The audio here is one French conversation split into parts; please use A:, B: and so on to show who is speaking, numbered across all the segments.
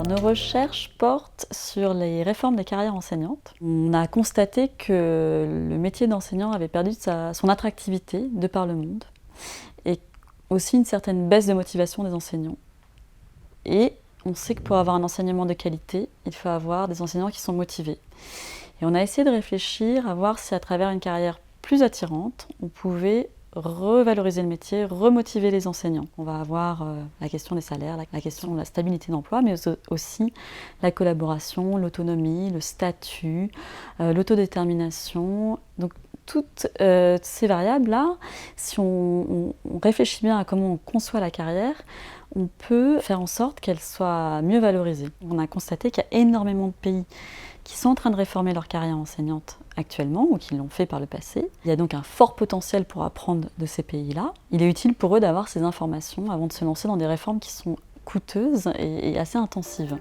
A: Nos recherches portent sur les réformes des carrières enseignantes. On a constaté que le métier d'enseignant avait perdu son attractivité de par le monde et aussi une certaine baisse de motivation des enseignants. Et on sait que pour avoir un enseignement de qualité, il faut avoir des enseignants qui sont motivés. Et on a essayé de réfléchir à voir si à travers une carrière plus attirante, on pouvait revaloriser le métier, remotiver les enseignants. On va avoir la question des salaires, la question de la stabilité d'emploi, mais aussi la collaboration, l'autonomie, le statut, l'autodétermination. Donc toutes ces variables-là, si on réfléchit bien à comment on conçoit la carrière, on peut faire en sorte qu'elle soit mieux valorisée. On a constaté qu'il y a énormément de pays qui sont en train de réformer leur carrière enseignante actuellement ou qui l'ont fait par le passé. Il y a donc un fort potentiel pour apprendre de ces pays-là. Il est utile pour eux d'avoir ces informations avant de se lancer dans des réformes qui sont coûteuses et assez intensives.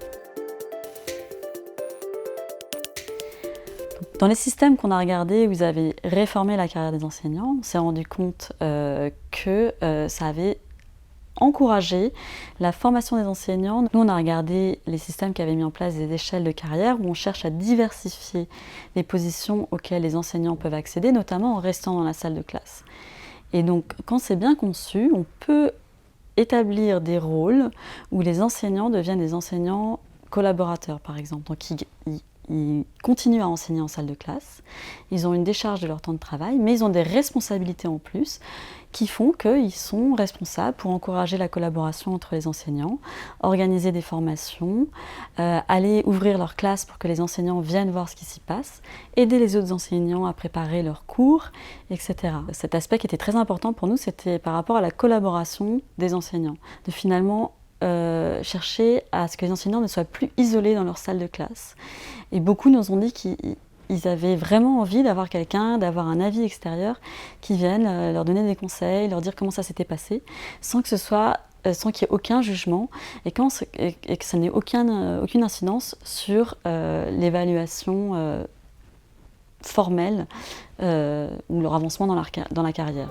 A: Dans les systèmes qu'on a regardés où ils avaient réformé la carrière des enseignants, on s'est rendu compte que ça avait encourager la formation des enseignants. Nous, on a regardé les systèmes qui avaient mis en place des échelles de carrière où on cherche à diversifier les positions auxquelles les enseignants peuvent accéder, notamment en restant dans la salle de classe. Et donc, quand c'est bien conçu, on peut établir des rôles où les enseignants deviennent des enseignants collaborateurs, par exemple. Donc, ils continuent à enseigner en salle de classe, ils ont une décharge de leur temps de travail, mais ils ont des responsabilités en plus qui font qu'ils sont responsables pour encourager la collaboration entre les enseignants, organiser des formations, aller ouvrir leur classe pour que les enseignants viennent voir ce qui s'y passe, aider les autres enseignants à préparer leurs cours, etc. Cet aspect qui était très important pour nous, c'était par rapport à la collaboration des enseignants, de finalement chercher à ce que les enseignants ne soient plus isolés dans leur salle de classe. Et beaucoup nous ont dit qu'ils avaient vraiment envie d'avoir quelqu'un, d'avoir un avis extérieur qui vienne leur donner des conseils, leur dire comment ça s'était passé, sans qu'il n'y ait aucun jugement et que ça n'ait aucune incidence sur l'évaluation formelle ou leur avancement dans la carrière.